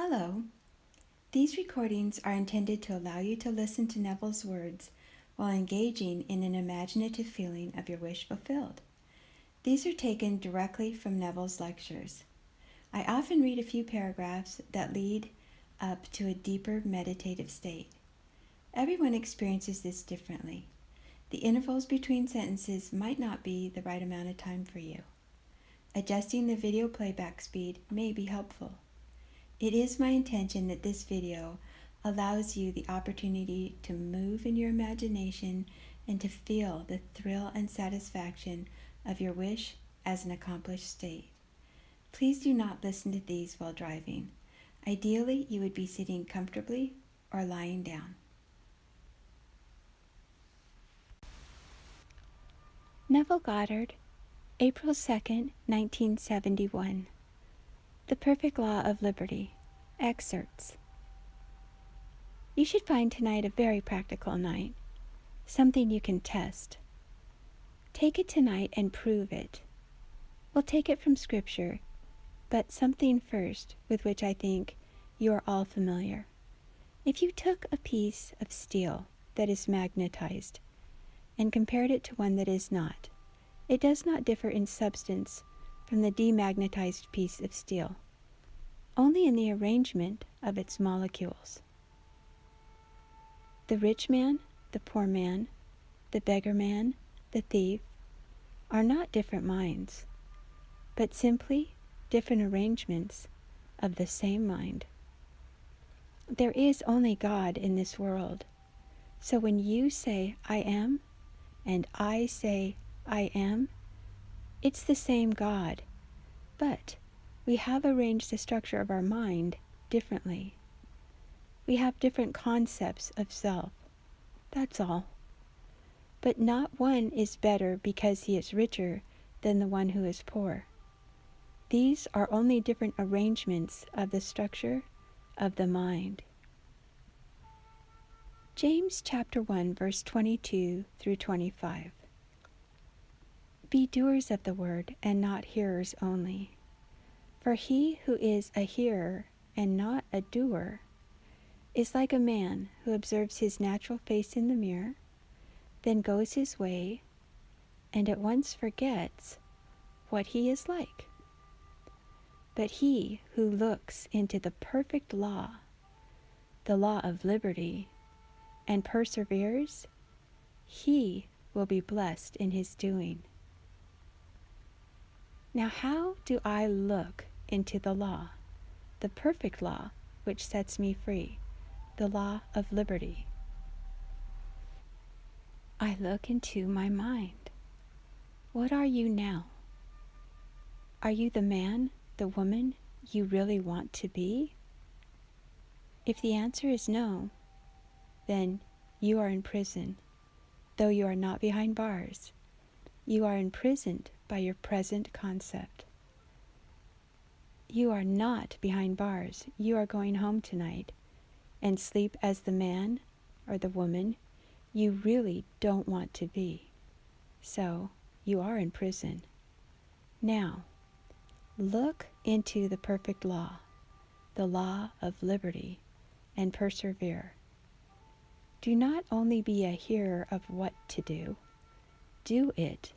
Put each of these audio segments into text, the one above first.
Hello. These recordings are intended to allow you to listen to Neville's words while engaging in an imaginative feeling of your wish fulfilled. These are taken directly from Neville's lectures. I often read a few paragraphs that lead up to a deeper meditative state. Everyone experiences this differently. The intervals between sentences might not be the right amount of time for you. Adjusting the video playback speed may be helpful. It is my intention that this video allows you the opportunity to move in your imagination and to feel the thrill and satisfaction of your wish as an accomplished state. Please do not listen to these while driving. Ideally, you would be sitting comfortably or lying down. Neville Goddard, April 2nd, 1971. The Perfect Law of Liberty. Excerpts. You should find tonight a very practical night, something you can test. Take it tonight and prove it. We'll take it from Scripture, but something first with which I think you are all familiar. If you took a piece of steel that is magnetized and compared it to one that is not, it does not differ in substance from the demagnetized piece of steel, only in the arrangement of its molecules. The rich man, the poor man, the beggar man, the thief, are not different minds, but simply different arrangements of the same mind. There is only God in this world, so when you say, I am, and I say, I am, it's the same God, but we have arranged the structure of our mind differently. We have different concepts of self, that's all. But not one is better because he is richer than the one who is poor. These are only different arrangements of the structure of the mind. James chapter 1, verse 22 through 25. Be doers of the word, and not hearers only. For he who is a hearer and not a doer is like a man who observes his natural face in the mirror, then goes his way, and at once forgets what he is like. But he who looks into the perfect law, the law of liberty, and perseveres, he will be blessed in his doing. Now how do I look into the law, the perfect law which sets me free, the law of liberty? I look into my mind. What are you now? Are you the man, the woman you really want to be? If the answer is no, then you are in prison, though you are not behind bars. You are imprisoned by your present concept. You are not behind bars. You are going home tonight and sleep as the man or the woman you really don't want to be. So you are in prison. Now, look into the perfect law, the law of liberty, and persevere. Do not only be a hearer of what to do it,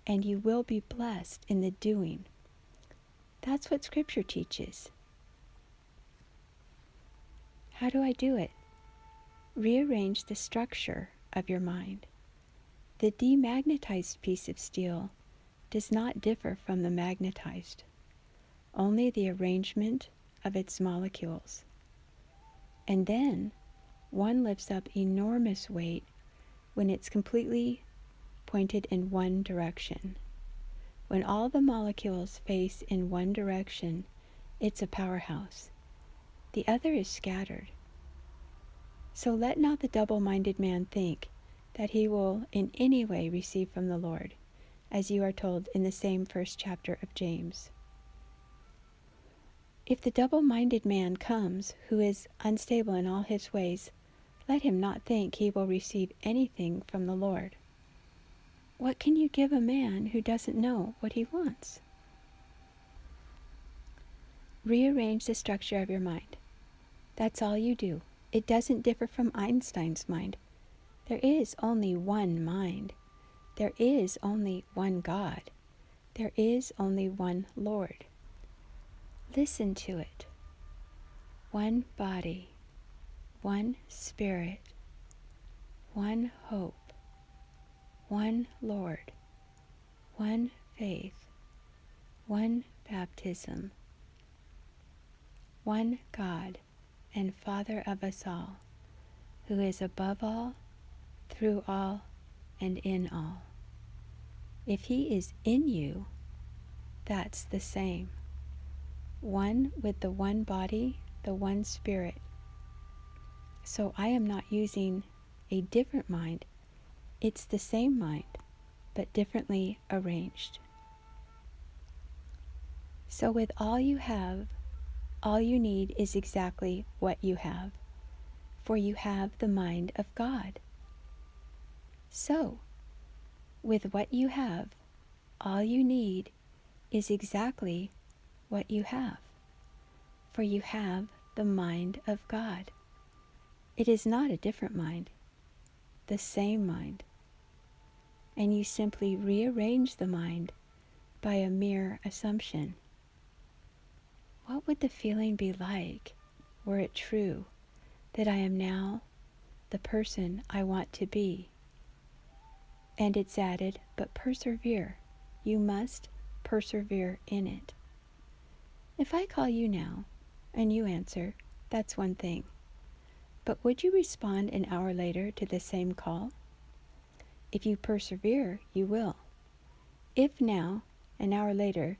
and you will be blessed in the doing. That's what Scripture teaches. How do I do it? Rearrange the structure of your mind. The demagnetized piece of steel does not differ from the magnetized, only the arrangement of its molecules. And then one lifts up enormous weight when it's completely pointed in one direction. When all the molecules face in one direction, it's a powerhouse. The other is scattered. So let not the double-minded man think that he will in any way receive from the Lord, as you are told in the same first chapter of James. If the double-minded man comes, who is unstable in all his ways, let him not think he will receive anything from the Lord. What can you give a man who doesn't know what he wants? Rearrange the structure of your mind. That's all you do. It doesn't differ from Einstein's mind. There is only one mind. There is only one God. There is only one Lord. Listen to it. One body, one spirit, one hope, one Lord, one faith, one baptism, one God and Father of us all, who is above all, through all, and in all. If He is in you, that's the same. One with the one body, the one spirit. So I am not using a different mind. It's the same mind, but differently arranged. So with all you have, all you need is exactly what you have, for you have the mind of God. So, with what you have, all you need is exactly what you have, for you have the mind of God. It is not a different mind, the same mind. And you simply rearrange the mind by a mere assumption. What would the feeling be like were it true that I am now the person I want to be? And it's added, but persevere. You must persevere in it. If I call you now and you answer, that's one thing. But would you respond an hour later to the same call? If you persevere, you will. If now, an hour later,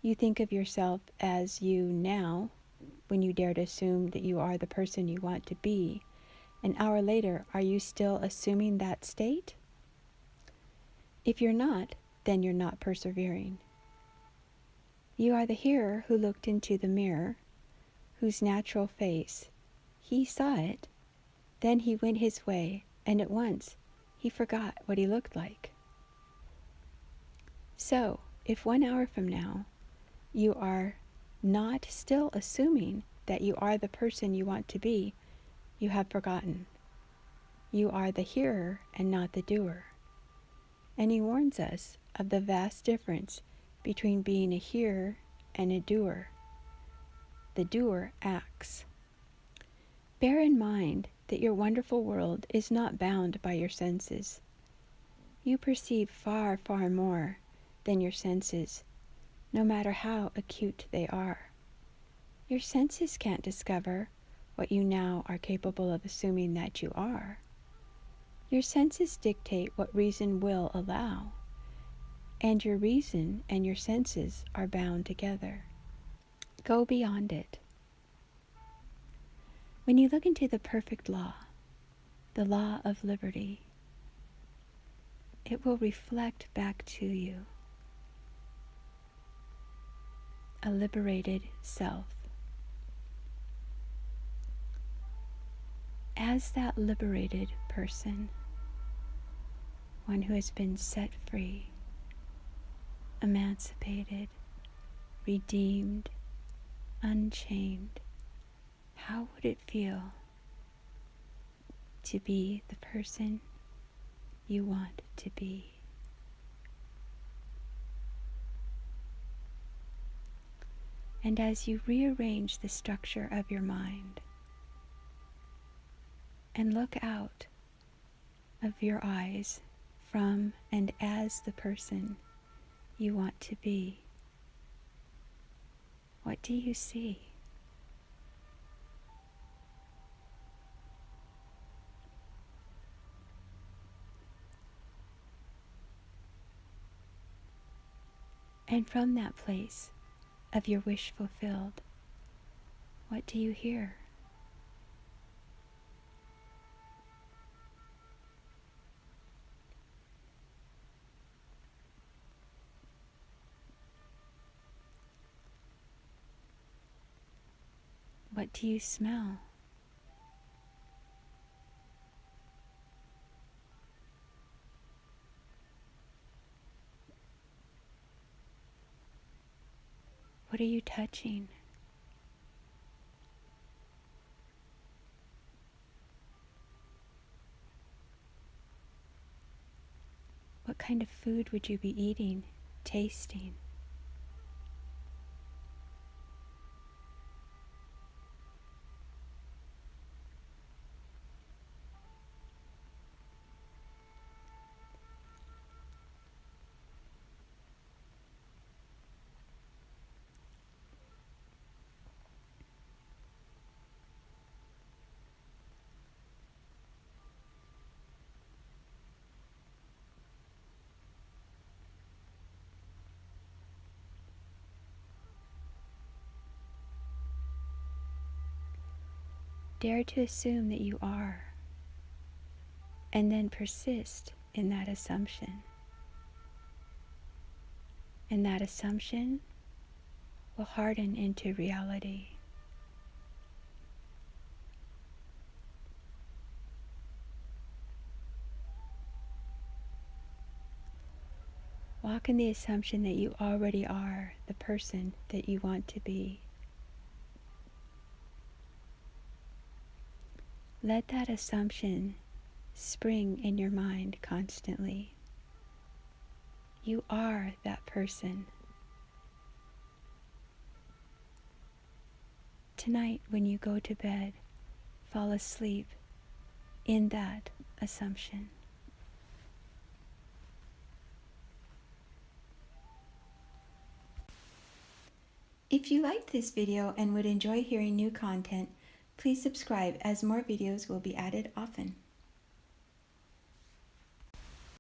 you think of yourself as you now, when you dare to assume that you are the person you want to be, an hour later, are you still assuming that state? If you're not, then you're not persevering. You are the hearer who looked into the mirror, whose natural face, he saw it, then he went his way, and at once he forgot what he looked like. So, if 1 hour from now you are not still assuming that you are the person you want to be, you have forgotten. You are the hearer and not the doer. And he warns us of the vast difference between being a hearer and a doer. The doer acts. Bear in mind that your wonderful world is not bound by your senses. You perceive far, far more than your senses, no matter how acute they are. Your senses can't discover what you now are capable of assuming that you are. Your senses dictate what reason will allow, and your reason and your senses are bound together. Go beyond it. When you look into the perfect law, the law of liberty, it will reflect back to you a liberated self. As that liberated person, one who has been set free, emancipated, redeemed, unchained, how would it feel to be the person you want to be? And as you rearrange the structure of your mind and look out of your eyes from and as the person you want to be, what do you see? And from that place of your wish fulfilled, what do you hear? What do you smell? What are you touching? kind of food would you be eating, tasting? Dare to assume that you are, and then persist in that assumption. And that assumption will harden into reality. Walk in the assumption that you already are the person that you want to be. Let that assumption spring in your mind constantly. You are that person. Tonight, when you go to bed, fall asleep in that assumption. If you liked this video and would enjoy hearing new content, please subscribe as more videos will be added often.